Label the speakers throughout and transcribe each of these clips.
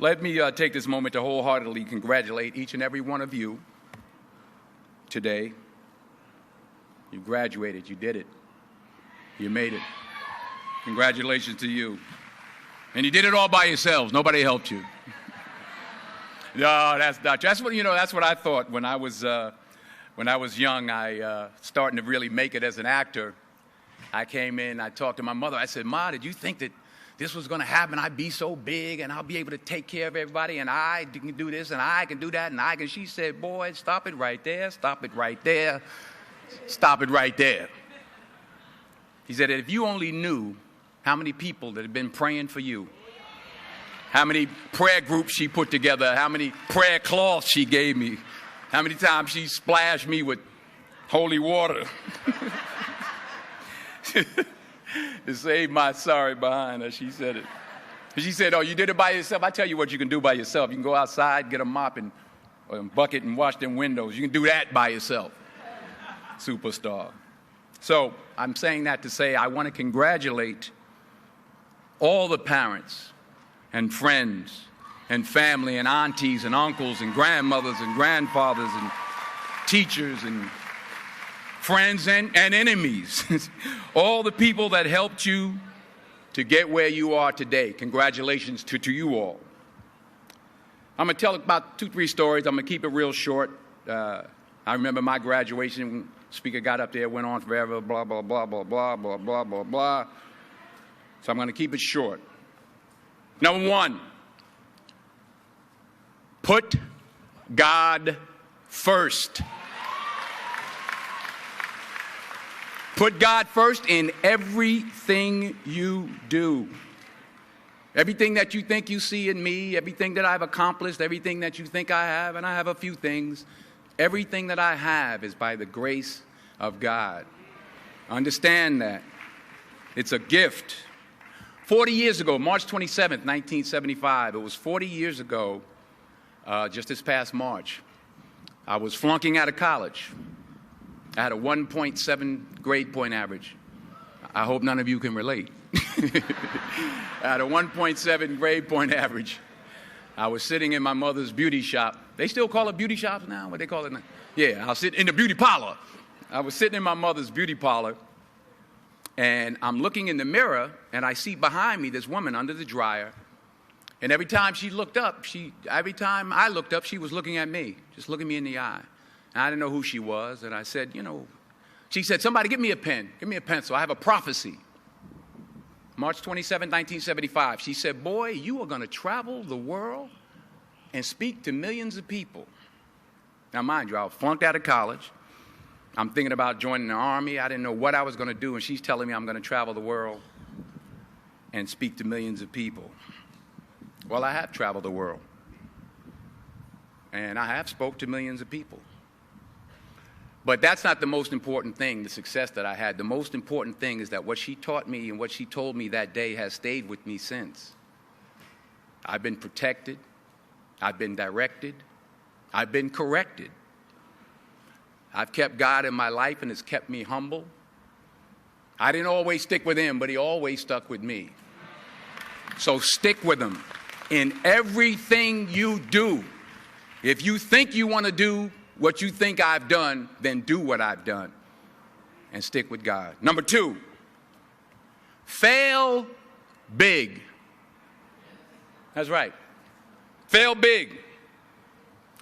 Speaker 1: Let me take this moment to wholeheartedly congratulate each and every one of you today. You graduated. You did it. You made it. Congratulations to you. And you did it all by yourselves. Nobody helped you. No, that's not true. That's what I thought when I was young. I starting to really make it as an actor. I came in. I talked to my mother. I said, "Ma, did you think that this was going to happen? I'd be so big, and I'll be able to take care of everybody, and I can do this, and I can do that, and I can." She said, "Boy, stop it right there. Stop it right there. Stop it right there." He said that if you only knew how many people that have been praying for you, how many prayer groups she put together, how many prayer cloths she gave me, how many times she splashed me with holy water to save my sorry behind her. She said it. She said, "Oh, you did it by yourself? I tell you what you can do by yourself. You can go outside, get a mop and a bucket and wash them windows. You can do that by yourself." Superstar. So I'm saying that to say I want to congratulate all the parents and friends and family and aunties and uncles and grandmothers and grandfathers and teachers and friends and enemies, all the people that helped you to get where you are today. Congratulations to you all. I'm going to tell about 2-3 stories. I'm going to keep it real short. I remember my graduation. Speaker got up there, went on forever, blah, blah, blah, blah, blah, blah, blah, blah, blah. So I'm going to keep it short. Number 1, put God first. Put God first in everything you do. Everything that you think you see in me, everything that I've accomplished, everything that you think I have, and I have a few things, everything that I have is by the grace of God. Understand that. It's a gift. 40 years ago, March 27th, 1975, it was 40 years ago, just this past March, I was flunking out of college. I had a 1.7 grade point average. I hope none of you can relate. I had a 1.7 grade point average. I was sitting in my mother's beauty shop. They still call it beauty shops now? What they call it now? Yeah, I was sitting in the beauty parlor. I was sitting in my mother's beauty parlor, and I'm looking in the mirror, and I see behind me this woman under the dryer. And every time she looked up, every time I looked up, she was looking at me, just looking me in the eye. And I didn't know who she was, and I said, she said, "Somebody give me a pen, give me a pencil. I have a prophecy." March 27, 1975, she said, "Boy, you are going to travel the world and speak to millions of people." Now, mind you, I was flunked out of college. I'm thinking about joining the Army. I didn't know what I was going to do, and she's telling me I'm going to travel the world and speak to millions of people. Well, I have traveled the world, and I have spoke to millions of people. But that's not the most important thing, the success that I had. The most important thing is that what she taught me and what she told me that day has stayed with me since. I've been protected. I've been directed. I've been corrected. I've kept God in my life, and it's kept me humble. I didn't always stick with him, but he always stuck with me. So stick with him in everything you do. If you think you want to do what you think I've done, then do what I've done and stick with God. Number 2, fail big. That's right. Fail big.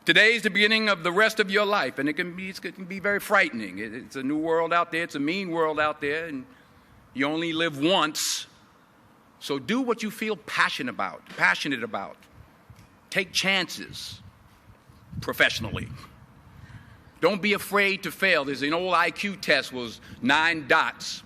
Speaker 1: Today is the beginning of the rest of your life, and it can be very frightening. It's a new world out there. It's a mean world out there, and you only live once. So do what you feel passionate about. Take chances professionally. Don't be afraid to fail. There's an old IQ test, was 9 dots,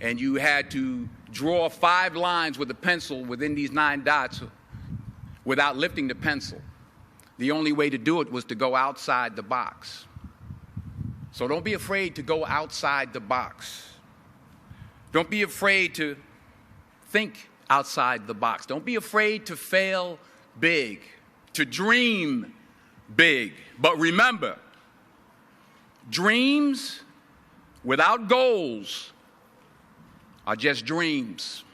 Speaker 1: and you had to draw 5 lines with a pencil within these 9 dots without lifting the pencil. The only way to do it was to go outside the box. So don't be afraid to go outside the box. Don't be afraid to think outside the box. Don't be afraid to fail big, to dream big. But remember, dreams without goals are just dreams.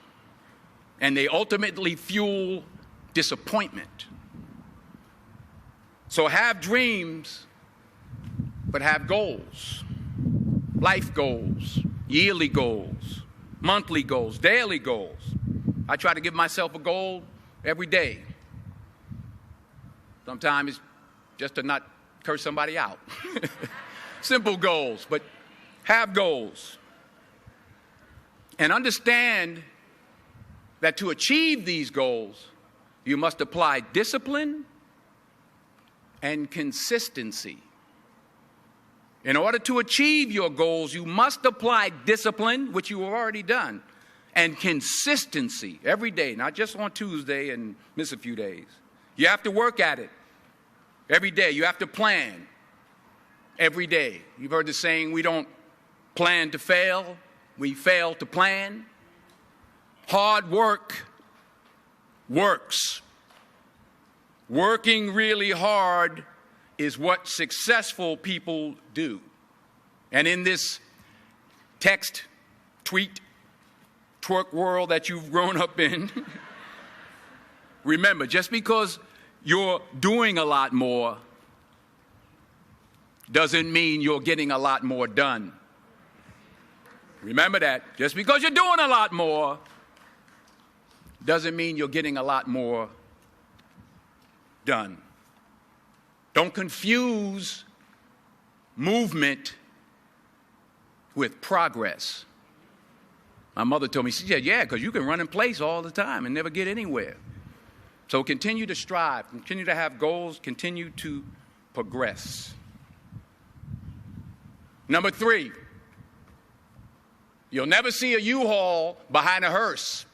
Speaker 1: And they ultimately fuel disappointment. So have dreams, but have goals. Life goals, yearly goals, monthly goals, daily goals. I try to give myself a goal every day. Sometimes it's just to not curse somebody out. Simple goals, but have goals. And understand that to achieve these goals, you must apply discipline and consistency. In order to achieve your goals, you must apply discipline, which you have already done, and consistency every day, not just on Tuesday and miss a few days. You have to work at it every day. You have to plan every day. You've heard the saying, we don't plan to fail, we fail to plan. Hard work works. Working really hard is what successful people do. And in this text, tweet, twerk world that you've grown up in, remember, just because you're doing a lot more doesn't mean you're getting a lot more done. Remember that. Just because you're doing a lot more doesn't mean you're getting a lot more done. Don't confuse movement with progress. My mother told me, she said, yeah, because you can run in place all the time and never get anywhere. So continue to strive, continue to have goals, continue to progress. Number 3, you'll never see a U-Haul behind a hearse.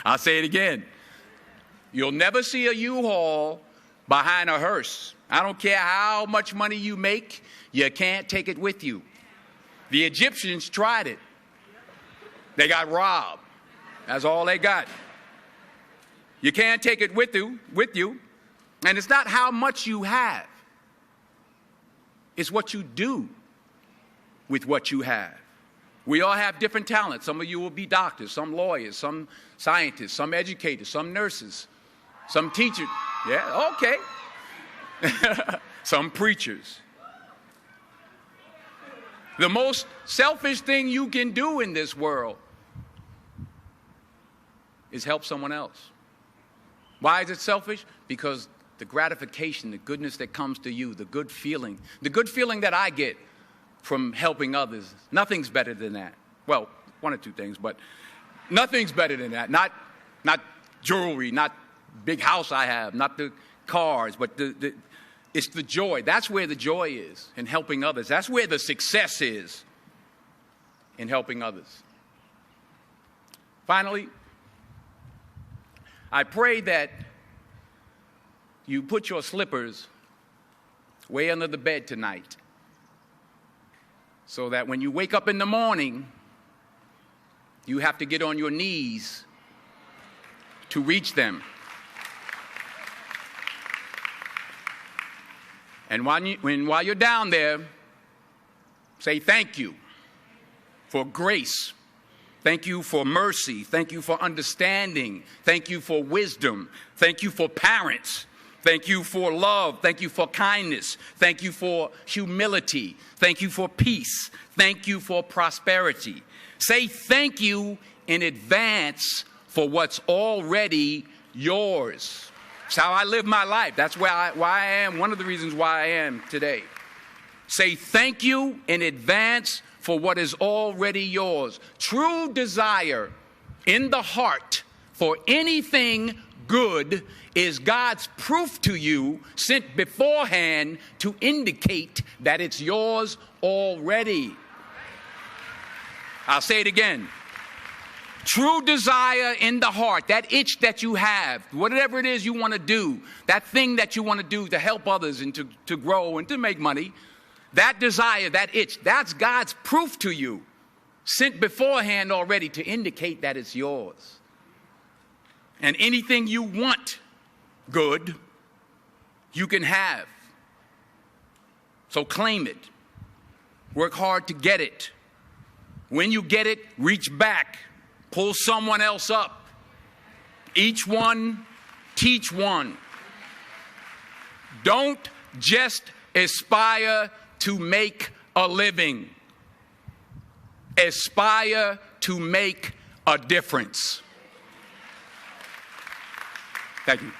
Speaker 1: I'll say it again. You'll never see a U-Haul behind a hearse. I don't care how much money you make, you can't take it with you. The Egyptians tried it. They got robbed. That's all they got. You can't take it with you. And it's not how much you have. It's what you do with what you have. We all have different talents. Some of you will be doctors, some lawyers, some scientists, some educators, some nurses, some teachers. Yeah, okay. Some preachers. The most selfish thing you can do in this world is help someone else. Why is it selfish? Because the gratification, the goodness that comes to you, the good feeling that I get from helping others, nothing's better than that. Well, one or two things, but nothing's better than that. Not jewelry, not big house I have, not the cars, but it's the joy. That's where the joy is, in helping others. That's where the success is, in helping others. Finally, I pray that you put your slippers way under the bed tonight, so that when you wake up in the morning, you have to get on your knees to reach them. And while you're down there, say thank you for grace. Thank you for mercy. Thank you for understanding. Thank you for wisdom. Thank you for parents. Thank you for love. Thank you for kindness. Thank you for humility. Thank you for peace. Thank you for prosperity. Say thank you in advance for what's already yours. It's how I live my life. That's why I am, one of the reasons why I am today. Say thank you in advance for what is already yours. True desire in the heart for anything good is God's proof to you, sent beforehand to indicate that it's yours already. I'll say it again. True desire in the heart, that itch that you have, whatever it is you want to do, that thing that you want to do to help others and to grow and to make money, that desire, that itch, that's God's proof to you, sent beforehand already to indicate that it's yours. And anything you want good, you can have. So claim it. Work hard to get it. When you get it, reach back. Pull someone else up. each one, teach one. Don't just aspire to make a living. Aspire to make a difference. Thank you.